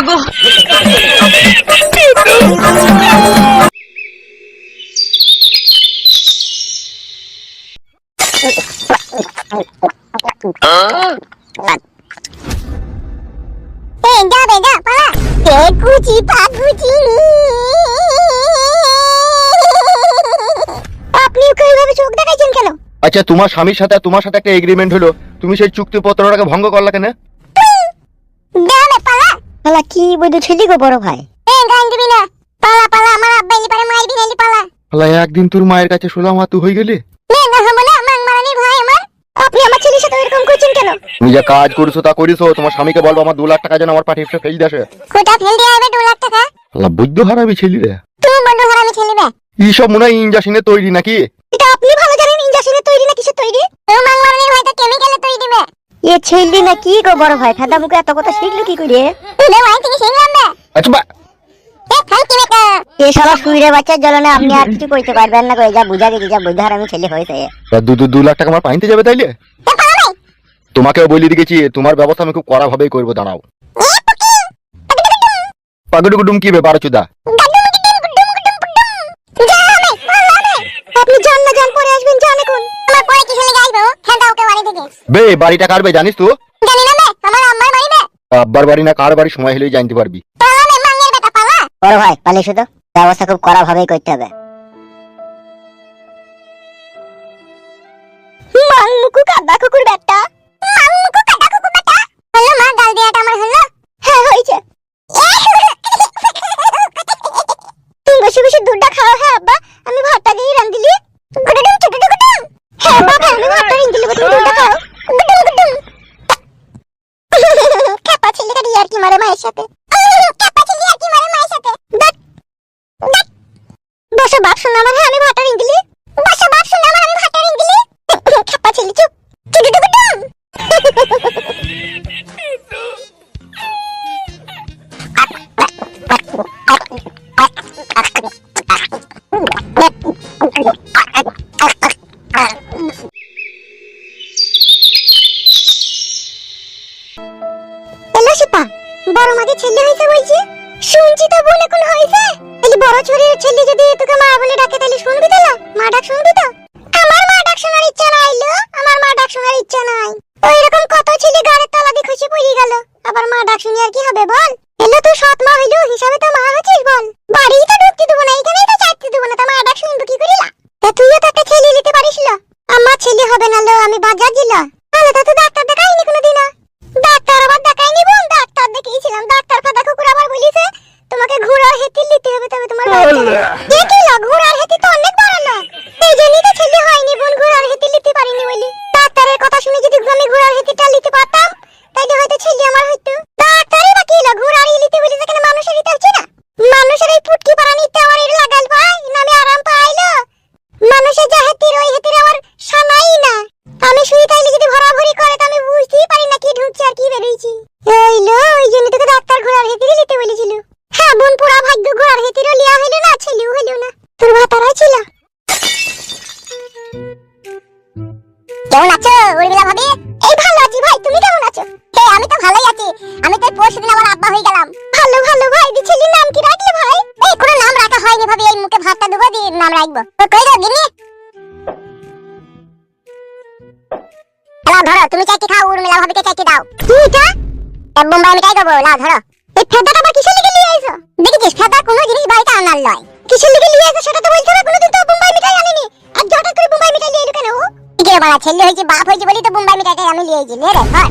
মাগো আচ্ছা তোমার স্বামীর সাথে তোমার সাথে একটা এগ্রিমেন্ট হলো, তুমি সেই চুক্তিপত্রটাকে ভঙ্গ করলা কেন? পালা কি বইদু ছেলি গো বড় ভাই, আল্লাহ একদিন তোর মায়ের কাছে শুনলাম তুই হয়ে গেলি। আপনি আমার ছেলের সাথে এরকম করছেন কেন? তুমি যা কাজ করেছো তা করেছো, তোমার স্বামীকে বলবো আমার 2 লাখ টাকা যেন আমার পাঠিয়ে ফেল দেশে। কোটা ফেল দিয়ে হবে 2 লাখ টাকা? আল্লাহ বৈদ্য হারামি ছেলে রে, তুমি বন্ধ হারামি ছেলে বে। এইসব মনে হয় ইঞ্জেকশনে তৈরি নাকি? এটা আপনি ভালো জানেন ইঞ্জেকশনে তৈরি না কিসে তৈরি? ও মাংমারানির ভাই তো কেমিক্যালে তৈরি দিবে। এ ছেলে না কি গো বড় ভাই, ফাদা মুখে এত কথা শিখলো কি করে? তুই ভাই থেকে শিখলাম বে। আচ্ছা এ খাই কি বেটা, এ শালা সুইরে বাচ্চার জ্বলনে আপনি আর কিছু কইতে পারবেন না, কই যা বুঝা গেছি যা বুঝা হারামি ছেলে হইছে। 2 লাখ টাকা আমার পাইতে যাবে তাইলে? তোমাকেও বলি দিয়েছি তোমার ব্যবস্থা আমি খুব কড়া ভাবেই করবো, দাঁড়াও। পাগড়ুগুডুম কি ব্যাপার চুদা? আপনি জান না জান পরে আসবেন, জান এখন আমার পরে কি ছেলে গাইবো ঠান্ডা ওকে বাড়ি থেকে। বে বাড়িটা কার বে জানিস তো? জানি না বে, আমার আম্মার বাড়ি বে। আব্বার বাড়ি না কার বাড়ি সময় হলেই জানতে পারবি। পালা বে মাঙ্গের বেটা পালা। বড় ভাই পালি শুধু ব্যবস্থা খুব কড়া ভাবেই করতে হবে। মাংমুকু কাদা কুকুর বেটা, মাংমুকু কাদা কুকুর বেটা। হলো মা গাল দেয়াটা আমার হলো? হ্যাঁ হইছে। তুমি বসে বসে দুধটা খাও। হ্যাঁ আব্বা আমি ভাতটা দিয়ে রান্দিলি। গুডুম চুটুটু গুডুম। হ্যাঁ বাবা আমি ভাতটা রান্দিলি, তুমি দুধটা খাও। গুডুম গুডুম। কাপা ছেলেটা দিয়ে আর কি মারে মায়ের সাথে। কাপা ছেলে আর কি মারে মায়ের সাথে। দাঁত দাঁত। বসো বাপ শোনা আমার, হ্যাঁ আমি ভাতটা রান্দিলি। বসো বাপ শোনা আমার, আমি ভাতটা রান্দিলি। কাপা ছেলে চুপ। চুটুটু গুডুম। বড় মাঝে ছেলে হয়েছে বলছি, শুনছি তো বোন এখন হয়েছে। তাহলে বড় ছোড়ের ছেলে যদি তোকে মা বলে ডাকে তাহলে শুনবি তো? মা ডাক শুনবি তো? আমার মা ডাক শোনার ইচ্ছা নাই লো, আমার মা ডাক শোনার ইচ্ছা নাই। ওই রকম কত ছেলে গাড়ির তলা দিয়ে খসে পড়ে গেল, আবার মা ডাক শুনি আর কি হবে বল? এলো তুই সৎ মা হইলো হিসাবে তো মা হচ্ছিস বল। বাড়ি তো ঢুকতে দেবো না, এখানেই তো চাইতে দেবো না, তা মা ডাক শুনবো কি করিলা? তা তুইও তো একটা ছেলে নিতে পারিস লো। আমার ছেলে হবে না লো, আমি বাজার দিলা। তাহলে তা তো ডাক্তার দেখাইনি কোনোদিন। ডাক্তার আবার দেখাইনি বোন, ডাক্তার দেখিয়েছিলাম। ডাক্তার ফাদা কুকুর আবার বলিছে তোমাকে ঘোড়ার হেতি নিতে হবে, তবে তোমার বাচ্চা। কি লো ঘোড়ার হেতি তো অনেক বড় না, এই জন্যই তো ছেলে হয়নি বোন, ঘোড়ার হেতি নিতে পারিনি বলি। ডাক্তারের কথা শুনে যদি আমি ঘোড়ার হেতিটা নিতে পারতাম তাইলে হয়তো ছেলে আমার হইতো। ডাক্তারই বা কি লো ঘোড়ার নিতে বলি, যেখানে মানুষের নিতে হচ্ছে না। মানুষের এই পুটকি পাড়া নিতে আমার এর লাগাল পাই না, আমি আরাম পাইলো। মানুষের যা হেতির ওই হেতির আমার সানাই না। আমি শুই তাইলে যদি ভরাভরি করে তো আমি বুঝতেই পারি না কি ঢুকছে আর কি বেরোইছে। এইলো ওই জন্য তোকে ডাক্তার ঘোড়ার হেতিরই নিতে বলেছিল। হ্যাঁ বোন পুরা ভাগ্য ঘোড়ার হেতিরও লিয়া হইলো না, ছেলেও হইলো না। তোর ভাতারাই ছিল। কেমন আছো উর্মিলা ভাবি? এই ভালো আছি ভাই, তুমি কেমন আছো? হ্যাঁ আমি তো ভালোই আছি, আমি তো পরশুদিন আমার আব্বা হয়ে গেলাম। ভালো ভালো ভাই, দি ছেলের নাম কি রাখলে ভাই? এই কোনো নাম রাখা হয়নি ভাবি, এই মুখে ভাতটা দেবো দিয়ে নাম রাখবো। তো কই দাও দিনি। লাও ধরো, তুমি চাইতে খাও, উর্মিলা ভাবিকে চাইতে দাও। কি এটা? বোম্বাই মিঠাই দেবো, লাও ধরো। এই ফেদাটা বা কিসের লিগে নিয়ে আইছো? দেখিস ফেদা কোনো জিনিস বাড়িতে আনার লয়। কিসের লিগে নিয়ে আইছো সেটা তো বলতে হবে, কোনোদিন তো বোম্বাই মিঠাই আনিনি। আর হঠাৎ করে বোম্বাই মিঠাই নিয়ে এলো কেন? কি রে বাড়া, ছেলে হয়েছে বাপ হয়েছে বলি তো বোম্বাই মিঠাইটাই আমি নিয়ে আইছি। লে রে ধর।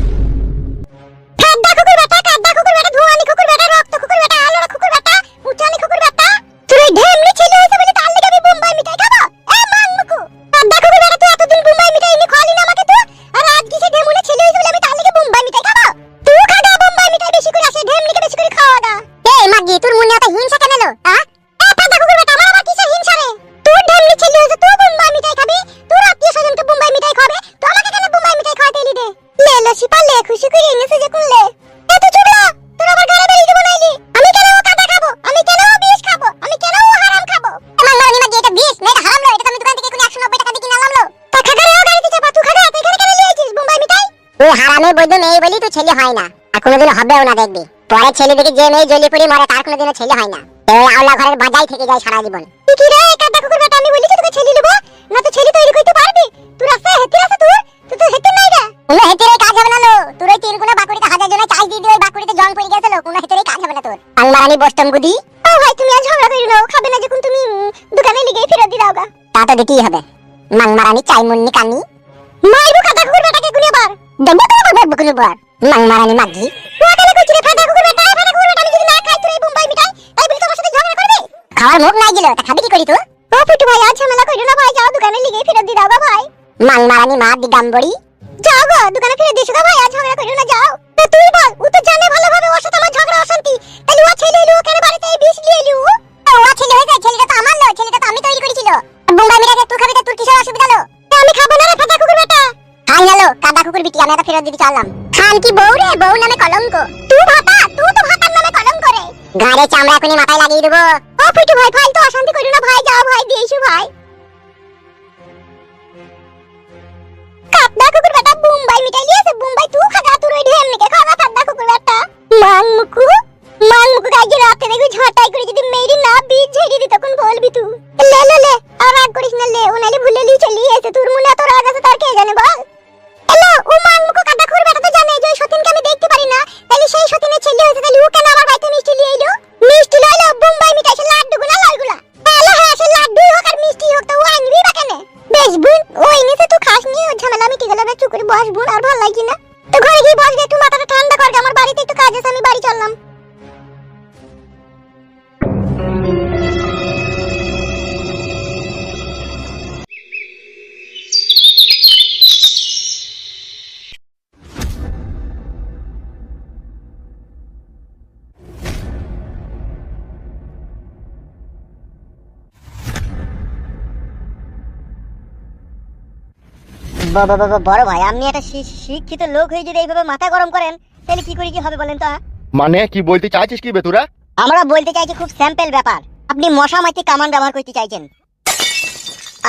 ফেদা কুকুর বেটা, কাদা কুকুর বেটা, ধোঁয়ানি কুকুর বেটা, রক্ত কুকুর বেটা, আলোরা কুকুর বেটা, উঠানি কুকুর বেটা। তুই এই ঢেমনি ছেলে হয়েছে বলি তার লিগে আমি বোম্বাই মিঠাই খাবো? এ মানমুকু কাদা কুকুর বেটা, তুই এতদিন বোম্বাই মিঠাই এনে খাওয়ালি না আমাকে তো, আর আজ কিসে ঢেমুনে ছেলে হয়েছে বলি আমি তার লিগে বোম্বাই মিঠাই খাবো? তুই খাগা বোম্বাই মিঠাই বেশি করে, আসে ঢেমনিকে বেশি করে খাওয়া দা। এই মাগি তোর মনে এত হিংসা কেন এলো? হ্যাঁ এ কাদা কুকুর বেটা, আমার আবার কিসের হিংসা রে? তুই ঢেমনি ছেলে হয়েছে, তুই বোম্বাই মিঠাই খাবি, তোর আত্মীয় স্বজনকে বোম্বাই মিঠাই খাবে, তো আমাকে কেন বোম্বাই মিঠাই খাওয়াতে এলি রে? লে লসি পালে খুশি করে এনেছে যে কোন লে। এ তুই চুপ লা, তোর আবার গাড়ি বেরিয়ে দিব নাইলি। আমি কেন ও কাদা খাবো, আমি কেন ও বিষ খাবো, আমি কেন ও হারাম খাবো? আমার নানি মাগি এটা বিষ না এটা হারাম লয়, এটা আমি দোকান থেকে কোনো 190 টাকা দিয়ে কিনে আনলাম লো। তা খাগা রে ও গাড়িতে চাপা, তুই খাগা এখানে কেন নিয়ে আইছিস বোম্বাই মিঠাই? তুই হারামে বৈদ্য নেই বলি তো ছেলে হয় না, আর কোনোদিন হবেও না দেখবি। পরে ছেলে দেখে যে মেয়ে জ্বলে পড়ে মরে তার কোনোদিনও ছেলে হয় না। এই আওলা ঘরের বাজাই থেকে যায় সারা জীবন। কি রে কাদা কুকুর বেটা, আমি বলিছি তোকে ছেলে নেব না, তো ছেলে তৈরি করতে পারবি? তুই রাস্তায় হেঁটে আছে, তুই তো হেঁটে নাই রে। কোনো হেঁটেরে কাজ হবে না লো, তোর ওই তিনগুনা বাকুড়িতে হাজার জনের চাই দিয়ে ওই বাকুড়িতে জং পড়ে গেছে লো, কোনো হেঁটেরে কাজ হবে না তোর। আংমারানি বস্তম গুদি। ও ভাই তুমি আজ ঝগড়া করিও না, খাবে না যখন তুমি দোকানে লিগেই ফেরত দি দাওগা। তা তো দিতেই হবে। মাংমারানি চাই মুন্নি কানি মাইরু কাদা কুকুর বেটাকে গুনিবার দেখবে তো বাবা বুকুলবার মাংমারানি মাগি। তুই কেন কইছিস রে ফাটা কুকুর বেটা? ফাটা কুকুর বেটা আমি যদি না খাই তোর এই বোম্বাই মিঠাই তাই বলি তোমার সাথে ঝগড়া করবে? খাওয়ার মুখ নাই গেল, তা খাবি কি করি তো? ও ফুটু ভাই আজ ঝামেলা করিও না ভাই, যাও দোকানে লিগেই ফেরত দি দাওগা ভাই। মাংমারানি মা দিগাম্বরি যাও গো দোকানে ফিরে দিছো গা ভাই, আজ ঝগড়া করিও না যাও। তো তুই বল, ও তো জানে ভালোভাবে ওর সাথে আমার ঝগড়া অশান্তি, তাহলে ও ছেলে এলো কেন বাড়িতে এই বিষ নিয়ে এলো? ও ছেলে হইছে, ছেলেটা তো আমার নয়, ছেলেটা তো আমি তৈরি করেছিল। বোম্বাই মিঠাই তুই খাবি, তোর কিসের অসুবিধা হলো? আমি খাবো না রে ফাটা কুকুর বেটা। খাই না লো কাদা কুকুর বিটি, আমি এটা ফেরত দিতে চাইলাম। খান কি বউ রে, বউ নামে কলঙ্ক। তুই ভাতা, তুই তো ভাতার নামে কলঙ্ক রে। গাড়ে চামড়া এখনি মাথায় লাগিয়ে দেবো। ও ফুটু ভাই ফাইল তো অশান্তি করিও না ভাই, যাও ভাই দিয়ে এসো ভাই। কাদা কুকুর বেটা বোম্বাই মিঠাই লিয়েছে, বোম্বাই তুই খাগা, তোর ওই ঢেম নিকে খাগা কাদা কুকুর বেটা। মাংমুকু কাজে রাতে দেখবি ঝাঁটাই করে যদি মেরি না বীজ ঝেড়ে দি তখন বলবি তুই। লে লে লে আর রাগ করিস না, লে ও নালে ভুলে লি চলি এসে, তোর মনে এত রাগ আছে তার কে জানে বল। এলো ও মাংমুকু কাদা কুকুর বেটা তো জানে যে ওই সতীনকে আমি দেখতে পারি না, তাহলে সেই সতীনের ছেলে হইছে, তাহলে ও কেন আমার বাড়িতে মিষ্টি লিয়ে এলো? মিষ্টি লইলো বোম্বাই মিঠাই সে লাড্ডু গুনা লয়গুলা। হ্যালো হ্যাঁ সে লাড্ডুই হোক আর মিষ্টি হোক, তো ও আনবি বা কেন? বেশ বোন ওই নিতে তুই খাস নি, ও ঝামেলা মিটে গেল, চুপ করে বস বোন, আর ভালো লাগছে না। তো ঘরে গিয়ে বস গে, একটু মাথাটা ঠান্ডা কর, আমার বাড়িতে একটু কাজ আছে, আমি বাড়ি চললাম। বড় ভাই, আপনি একটা শিক্ষিত লোক হয়ে যদি এইভাবে মাথা গরম করেন তাহলে কি করে কি হবে বলেন তো? মানে কি বলতে চাইছিস কি বে তোরা? আমরা বলতে চাইছি খুব স্যাম্পল ব্যাপার, আপনি মশা মারতে কামান ব্যবহার করতে চাইছেন।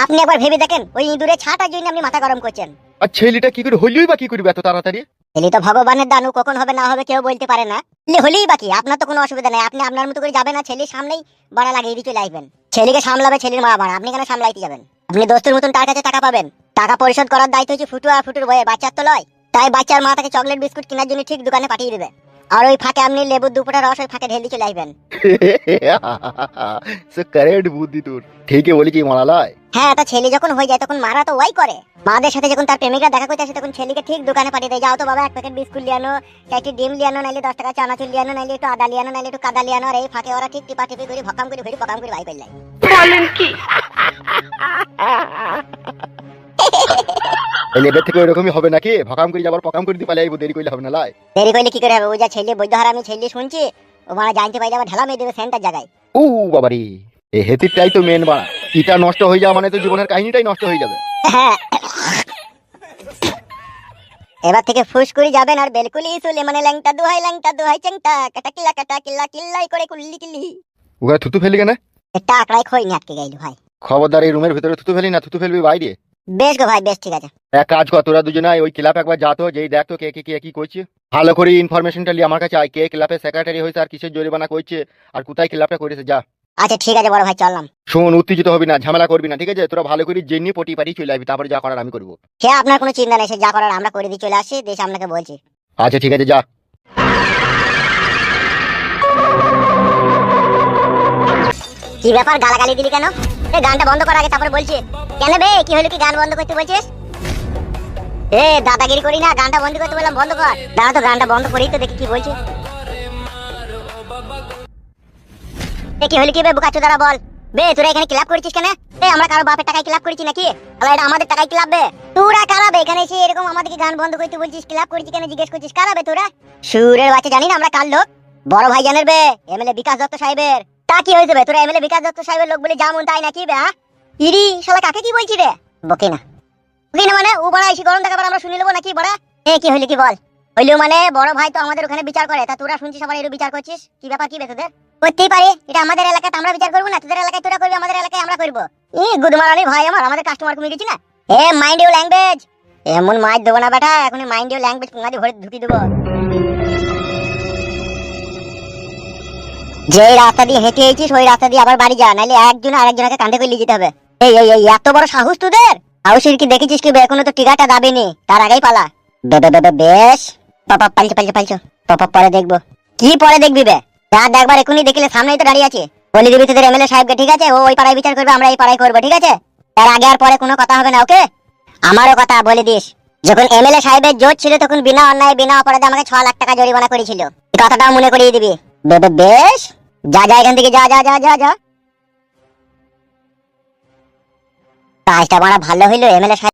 আপনি একবার ভেবে দেখেন, ওই ইঁদুরে ছাটার জন্য আপনি মাথা গরম করছেন। আর ছেলেটা কি করে হইলই বা কি করবে এত তাড়াতাড়ি? এলি তো ভগবানের দানু, কখন হবে না হবে কেউ বলতে পারে না। হলেই বাকি, আপনার তো কোনো অসুবিধা নাই, আপনি আপনার মতো করে যাবেন, না ছেলের সামনেই বাড়া লাগিয়ে দিয়ে চলে আসবেন। ছেলেকে সামলাবে ছেলের মা বাড়া, আপনি কেন সামলাইতে যাবেন? আপনি দোস্তের মতন তার কাছে টাকা পাবেন, টাকা পরিশোধ করার দায়িত্ব হচ্ছে ফুটু আর ফুটুর বয়ে, বাচ্চার তো লয়। তাই বাচ্চার মা তাকে চকলেট বিস্কুট কেনার জন্য ঠিক দোকানে পাঠিয়ে দেবে, আর ওই ফাঁকে আপনি লেবুর দুপুরের রস ওই ফাঁকে ঢেলে চলে আসবেন। সে কারেক্ট বুদ্ধি তোর, ঠিকই বলি কি মানালয়। হ্যাঁ, তা ছেলে যখন হয়ে যায় তখন মারা তো ওয়াই করে। মাদের সাথে যখন তার প্রেমিকরা দেখা করতে আসে তখন ছেলেকে ঠিক দোকানে পাঠিয়ে দেয়, যাও তো বাবা 1 প্যাকেট বিস্কুট লিয়ানো, 4টি ডিম লিয়ানো, নাইলে 10 টাকা চানাচুর লিয়ানো, নাইলে একটু আদা লিয়ানো, নাইলে একটু কাদা লিয়ানো। আর এই ফাঁকে ওরা ঠিক টিপা টিপি করে ভকাম করে ঘুরে পকাম করে ভাই করলাই। বলেন কি? এবার থেকে ওইরকমই হবে নাকি? ভকাম করে যাবার পকাম করে দিয়ে পালে আইবো, দেরি করলে হবে না লাই। দেরি করলে কি করে হবে? ও যা ছেলে বৈধ হারামি ছেলে শুনছি, ও মারা জানতে পাইলে আবার ঢালা মেয়ে দেবে সেন্টার জায়গায়। ও বাবারি, এই হেতিরটাই তো মেন বাড়া। ইটা নষ্ট হয়ে যাওয়া মানে তো জীবনের কাহিনীটাই নষ্ট হয়ে যাবে। হ্যাঁ, এবার থেকে ফুস করে যাবেন আর বেলকুলি সুলে মানে ল্যাংটা দুহাই চেংটা কাটা কিল্লা কিল্লাই করে কুল্লি কিল্লি। ওখানে থুতু ফেলি কেন? একটা আঁকড়াই খই নি আটকে গেল ভাই। খবরদার এই রুমের ভিতরে থুতু ফেলি না, থুতু ফেলবি বাইরে। বেশ গো ভাই, বেশ ঠিক আছে। এক কাজ কর, তোরা দুজনে ওই ক্লাব একবার যা তো, যেই দেখ তো কে কে কি করছে, ভালো করে ইনফরমেশনটা নিয়ে আমার কাছে আয়, কে ক্লাবের সেক্রেটারি হয়েছে আর কিসের জরিমানা করছে আর কোথায় ক্লাবটা করেছে, যা। আচ্ছা ঠিক আছে বড় ভাই, চললাম। শোন, উত্তেজিত হবি না, ঝামেলা করবি না, ঠিক আছে? তোরা ভালো করে জেনে পটি পাটি চলে আসবি, তারপরে যা করার আমি করবো। সে আপনার কোনো চিন্তা নেই, সে যা করার আমরা করে দিয়ে চলে আসি, দেশ আপনাকে বলছি। আচ্ছা ঠিক আছে, যা। কি ব্যাপার, গালাগালি দিলি কেন? এ গানটা বন্ধ করার আগে তারপরে বলছি। কেন বে, কি হলো, কি গান বন্ধ করতে বলছিস? এ দাদাগিরি করি না, গানটা বন্ধ করতে বললাম বন্ধ কর। দাঁড়া তো, গানটা বন্ধ করেই তো দেখি কি বলছে। এ কি হলো কি বে, বুকাচোদারা বল। বে তোরা এখানে ক্লাব করেছিস কেন? এ আমরা কারো বাপের টাকায় ক্লাব করেছি নাকি? আলা এটা আমাদের টাকায় ক্লাব বে। তোরা কারা বে এখানে এসে এরকম আমাদেরকে গান বন্ধ করতে বলছিস, ক্লাব করেছি কেন জিজ্ঞেস করছিস? কারা বে তোরা? সুরের বাচ্চা জানি না আমরা কার লোক? বড় ভাই জানের বে, এমএলএ বিকাশ দত্ত সাহেবের। তা কি হয়েছে বে, তোরা এমএলএ বিকাশ দত্ত সাহেবের লোক বলে যেমন তাই নাকি বে? হ্যাঁ ইরি শালা, কাকে কি বলছি রে? বকি না মানে ও বড় এসে গরম দেখাবার আমরা শুনে নেবো নাকি বড়? এ কি হইলো কি বল? হইলো মানে বড় ভাই তো আমাদের ওখানে বিচার করে, তা তোরা শুনছিস আবার এর বিচার করছিস? কি ব্যাপার, কি বে তোদের? করতেই পারে, এটা আমাদের এলাকাতে আমরা বিচার করবো না, তোদের এলাকায় তোরা করবি, আমাদের এলাকায় আমরা করবো। ই গুদমারানি ভাই আমার, আমাদের কাস্টমার কমে গেছি না। এ মাইন্ড ইউ ল্যাঙ্গুয়েজ, এমন মাইর দেবো না বেটা, এখন মাইন্ড ইউ ল্যাঙ্গুয়েজ পুঙ্গাদি ভরে ঢুকি দেবো। যে রাস্তা দিয়ে হেঁটে এসেছিস ওই রাস্তা দিয়ে আবার বাড়ি যা, নাহলে একজন আরেকজনকে কাঁধে করে নিয়ে যেতে হবে। এই এই এই এত বড় সাহস তোদের? সাহসের কি দেখেছিস কি বে? এখনো তো টিকাটা দাবিনি, তার আগেই পালা। বেশ পাপা পালছো পালছো পালছো, পাপা পরে দেখবো। কি পরে দেখবি বে? যা দেখবার এখনই দেখলে, সামনেই তো দাঁড়িয়ে আছে। বলে দিবি তোদের এমএলএ সাহেবকে, ঠিক আছে? ও ওই পাড়ায় বিচার করবে, আমরা এই পাড়ায় করবো, ঠিক আছে? তার আগে আর পরে কোনো কথা হবে না, ওকে? আমারও কথা বলে দিস, যখন এমএলএ সাহেবের জোর ছিল তখন বিনা অন্যায় বিনা অপরাধে আমাকে 6 লাখ টাকা জরিমানা করেছিল। এই কথাটাও মনে করিয়ে দিবি। বেশ, যা যা এখান থেকে, যা যা যা যা যা। কাজটা বড় ভালো হইলো, এমএলএ সাহেব